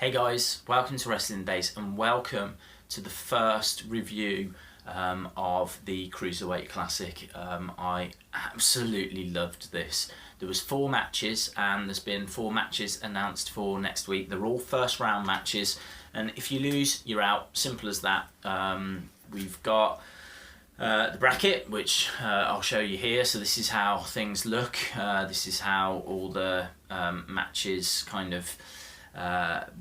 Hey guys, welcome to Wrestling Days and welcome to the first review of the Cruiserweight Classic. I absolutely loved this. There was 4 matches and there's been 4 matches announced for next week. They're all first round matches, and if you lose, you're out. Simple as that. We've got the bracket, which I'll show you here. So this is how things look. This is how all the matches kind of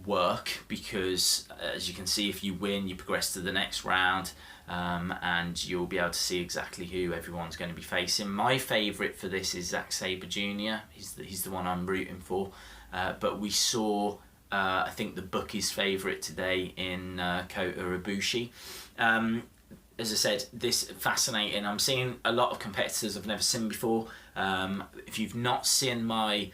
work, because as you can see, if you win, you progress to the next round, and you'll be able to see exactly who everyone's going to be facing. My favourite for this is Zack Sabre Jr. He's the one I'm rooting for, but we saw I think the bookie's favourite today in Kota Ibushi. As I said, this fascinating. I'm seeing a lot of competitors I've never seen before. If you've not seen my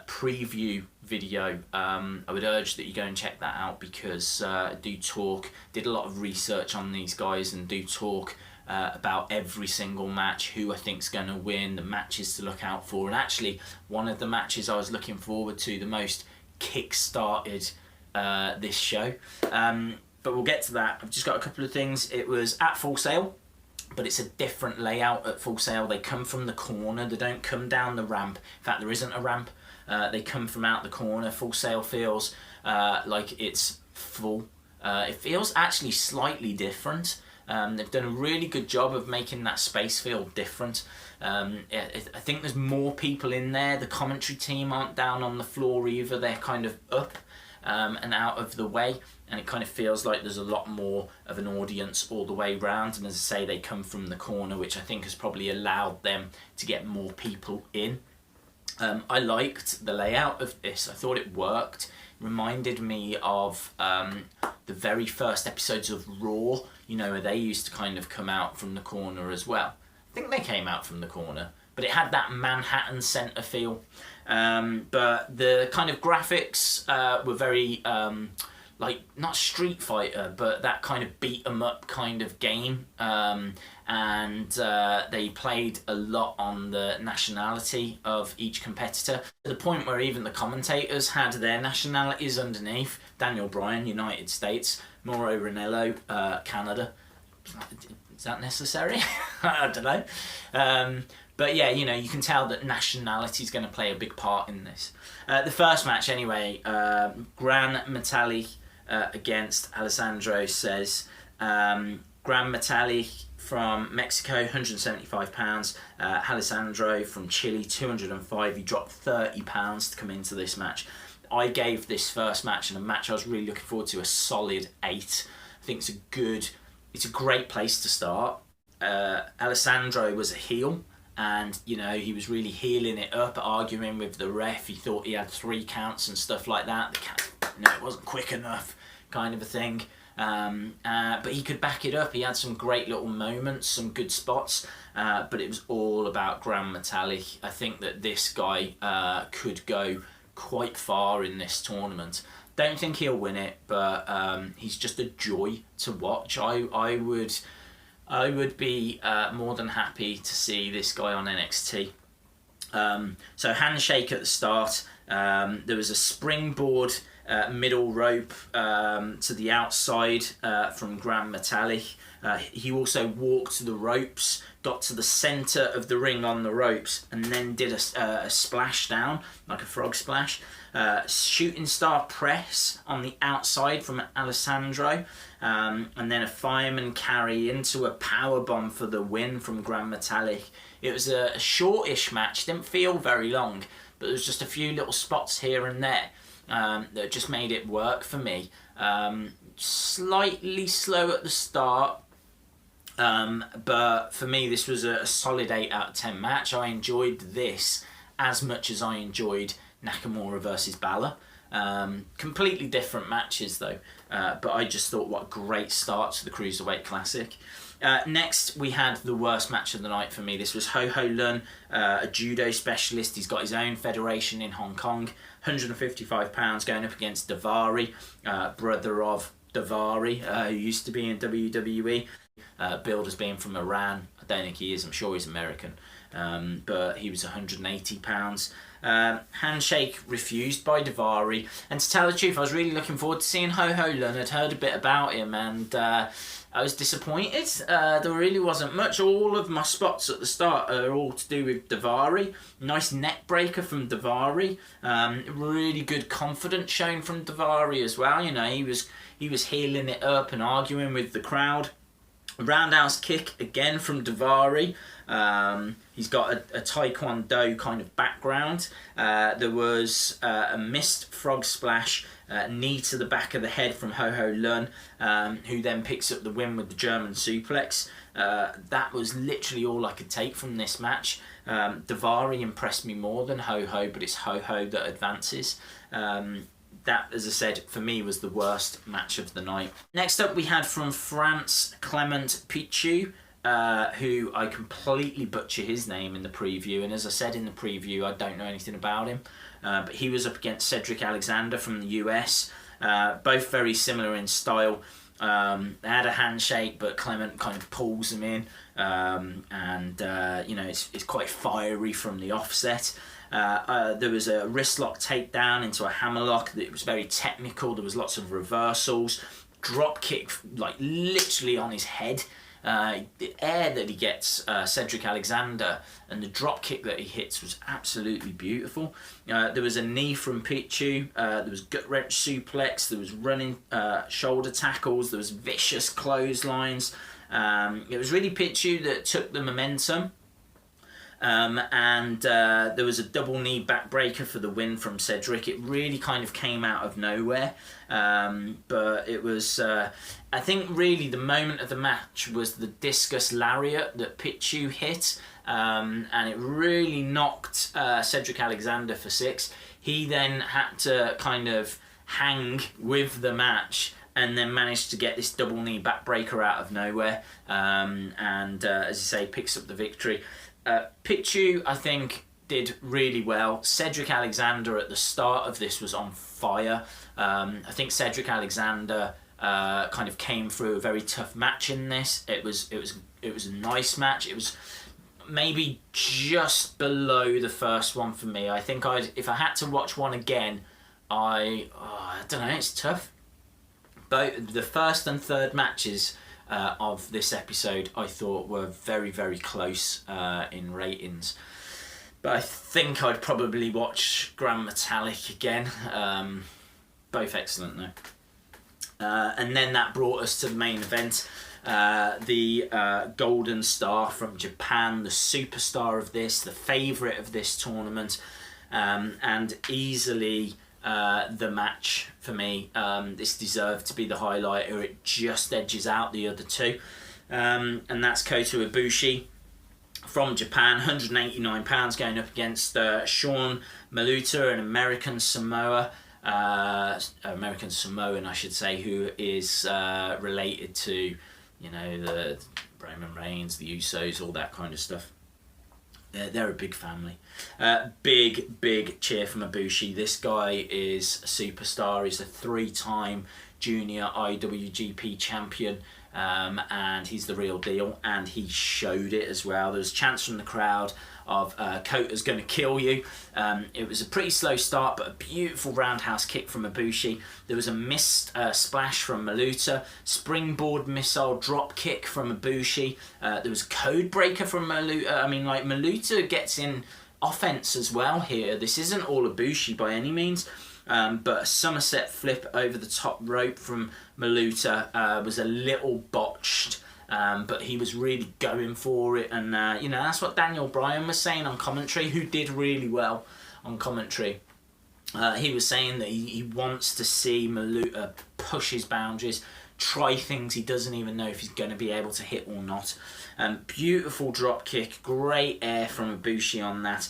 preview video, I would urge that you go and check that out, because I did a lot of research on these guys and do talk about every single match, who I think's going to win, the matches to look out for. And actually, one of the matches I was looking forward to the most kick-started this show. But we'll get to that. I've just got a couple of things. It was at Full Sail, but it's a different layout at Full Sail. They come from the corner. They don't come down the ramp. In fact, there isn't a ramp. They come from out the corner. Full Sail feels like it's full. It feels actually slightly different. They've done a really good job of making that space feel different. I think there's more people in there. The commentary team aren't down on the floor either. They're kind of up and out of the way, and it kind of feels like there's a lot more of an audience all the way round. And as I say, they come from the corner, which I think has probably allowed them to get more people in. I liked the layout of this. I thought it worked. It reminded me of the very first episodes of Raw, you know, where they used to kind of come out from the corner as well. I think they came out from the corner, but it had that Manhattan Center feel. But the kind of graphics were very, like, not Street Fighter, but that kind of beat 'em up kind of game. And they played a lot on the nationality of each competitor, to the point where even the commentators had their nationalities underneath. Daniel Bryan, United States; Mauro Ranallo, Canada. Is that necessary? I don't know. But yeah, you know, you can tell that nationality is going to play a big part in this. The first match, anyway, Gran Metalik against Alessandro says. Gran Metalik from Mexico, £175. Alessandro from Chile, £205. He dropped £30 to come into this match. I gave this first match, and a match I was really looking forward to, a solid 8. I think it's a great place to start. Alessandro was a heel, and you know, he was really heeling it up, arguing with the ref. He thought he had 3 counts and stuff like that. It wasn't quick enough, kind of a thing. But he could back it up. He had some great little moments, some good spots, but it was all about Gran Metalik. I think that this guy could go quite far in this tournament. Don't think he'll win it, but he's just a joy to watch. I would be more than happy to see this guy on NXT. So handshake at the start. There was a springboard middle rope to the outside from Gran Metalik. He also walked to the ropes, got to the centre of the ring on the ropes, and then did a splash down, like a frog splash. Shooting star press on the outside from Alessandro, and then a fireman carry into a powerbomb for the win from Gran Metalik. It was a shortish match, didn't feel very long, but there was just a few little spots here and there that just made it work for me. Slightly slow at the start, but for me this was a solid 8 out of 10 match. I enjoyed this as much as I enjoyed Nakamura versus Balor. Completely different matches though, but I just thought what a great start to the Cruiserweight Classic. Next we had the worst match of the night for me. This was Hoho Lun, a judo specialist. He's got his own federation in Hong Kong. £155 going up against Davari, brother of Davari, who used to be in WWE. Billed as being from Iran. I don't think he is. I'm sure he's American. But he was £180. Handshake refused by Davari. And to tell the truth, I was really looking forward to seeing Hoho Lun. I'd heard a bit about him, and I was disappointed. There really wasn't much. All of my spots at the start are all to do with Davari. Nice neck breaker from Davari. Really good confidence shown from Davari as well. You know, he was heeling it up and arguing with the crowd. Roundhouse kick again from Davari. He's got a taekwondo kind of background. There was a missed frog splash, knee to the back of the head from Hoho Lun, who then picks up the win with the German suplex. That was literally all I could take from this match. Davari impressed me more than Hoho, but it's Hoho that advances. That, as I said, for me was the worst match of the night. Next up we had from France, Clement Pichu, who I completely butcher his name in the preview, and as I said in the preview, I don't know anything about him, but he was up against Cedric Alexander from the US, both very similar in style. They had a handshake, but Clement kind of pulls him in, and you know, it's quite fiery from the offset. There was a wrist lock takedown into a hammerlock that was very technical. There was lots of reversals, drop kick like literally on his head. The air that he gets, Cedric Alexander, and the drop kick that he hits was absolutely beautiful. There was a knee from Pichu, there was gut wrench suplex, there was running shoulder tackles, there was vicious clotheslines. It was really Pichu that took the momentum. And there was a double knee backbreaker for the win from Cedric. It really kind of came out of nowhere, but it was, I think really the moment of the match was the discus lariat that Pichu hit, and it really knocked Cedric Alexander for 6. He then had to kind of hang with the match and then managed to get this double knee backbreaker out of nowhere, and as you say, picks up the victory. Pichu, I think, did really well. Cedric Alexander at the start of this was on fire. I think Cedric Alexander kind of came through a very tough match in this. It was a nice match. It was maybe just below the first one for me. I think if I had to watch one again, I don't know. It's tough. Both the first and third matches of this episode I thought were very, very close in ratings, but I think I'd probably watch Grand Metallic again. Both excellent though. And then that brought us to the main event, the Golden Star from Japan, the superstar of this, the favourite of this tournament, and easily the match for me. This deserved to be the highlighter. It just edges out the other two, and that's Kota Ibushi from Japan, 189 pounds, going up against Sean Maluta, an American Samoan, I should say, who is related to, you know, the Roman Reigns, the Usos, all that kind of stuff. They're a big family. Big cheer from Ibushi. This guy is a superstar. He's a 3-time junior IWGP champion, and he's the real deal, and he showed it as well. There was chants from the crowd of Kota's going to kill you. It was a pretty slow start, but a beautiful roundhouse kick from Ibushi. There was a missed splash from Maluta, springboard missile drop kick from Ibushi. There was a code breaker from Maluta. I mean, like, Maluta gets in offense as well here. This isn't all Ibushi by any means. But a somerset flip over the top rope from Maluta was a little botched, but he was really going for it, and you know, that's what Daniel Bryan was saying on commentary, who did really well on commentary. He was saying that he wants to see Maluta push his boundaries, try things he doesn't even know if he's going to be able to hit or not. Beautiful drop kick, great air from Ibushi on that.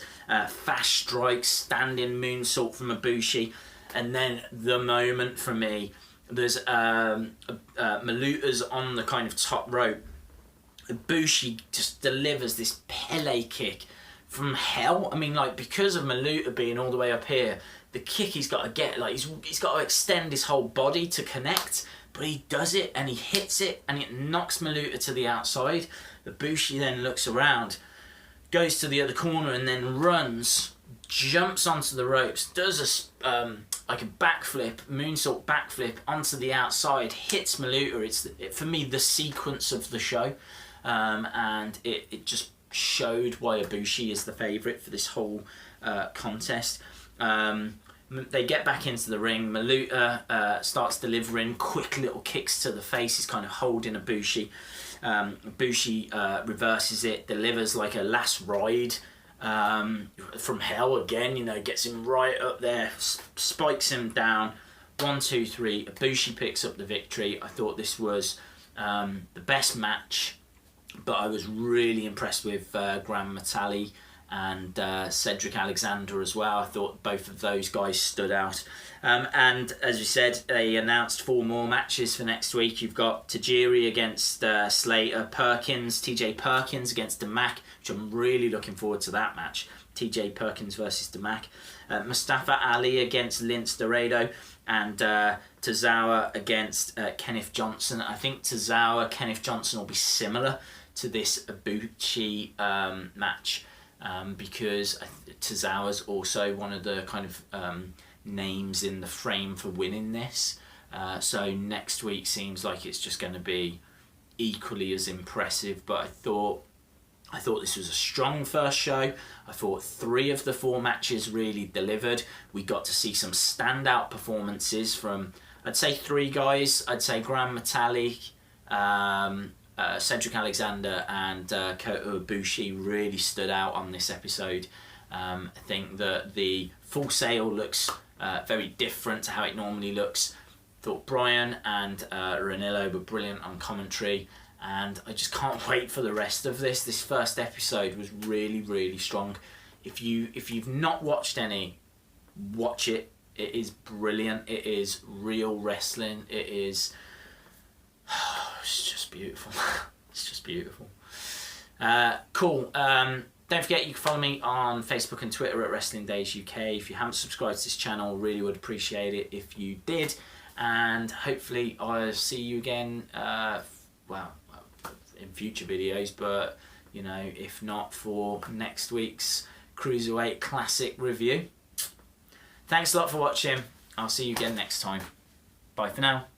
Fast strike, standing moonsault from Ibushi. And then the moment for me, there's Maluta's on the kind of top rope. Ibushi just delivers this Pele kick from hell. I mean, like, because of Maluta being all the way up here, the kick he's got to get, like, he's got to extend his whole body to connect. But he does it, and he hits it, and it knocks Maluta to the outside. Ibushi then looks around, goes to the other corner, and then runs jumps onto the ropes, does like a backflip, moonsault backflip onto the outside, hits Malou. It's for me the sequence of the show, and it just showed why Bushi is the favourite for this whole contest. They get back into the ring. Malou starts delivering quick little kicks to the face. He's kind of holding Bushi. Bushi reverses it, delivers like a last ride from hell again. You know, gets him right up there, spikes him down. 1, 2, 3. Bushi picks up the victory. I thought this was the best match, but I was really impressed with Gran Metali and Cedric Alexander as well. I thought both of those guys stood out. And as you said, they announced 4 more matches for next week. You've got Tajiri against Slater, TJ Perkins against Damac, which I'm really looking forward to that match. TJ Perkins versus Damac. Mustafa Ali against Lince Dorado, and Tozawa against Kenneth Johnson. I think Tozawa, Kenneth Johnson will be similar to this Bushi match, because Tozawa's also one of the kind of names in the frame for winning this. So next week seems like it's just going to be equally as impressive. But I thought this was a strong first show. I thought 3 of the 4 matches really delivered. We got to see some standout performances from, I'd say, 3 guys. I'd say Gran Metali, Cedric Alexander and Kota Ibushi really stood out on this episode. I think that the Full Sail looks very different to how it normally looks. Thought Brian and Ranillo were brilliant on commentary, and I just can't wait for the rest of this. This first episode was really, really strong. If you've not watched any, watch it. It is brilliant. It is real wrestling. It is... it's just beautiful. It's just beautiful. Cool. Don't forget, you can follow me on Facebook and Twitter at Wrestling Days UK. If you haven't subscribed to this channel, really would appreciate it if you did. And hopefully I'll see you again, in future videos, but you know, if not for next week's Cruiserweight Classic review. Thanks a lot for watching. I'll see you again next time. Bye for now.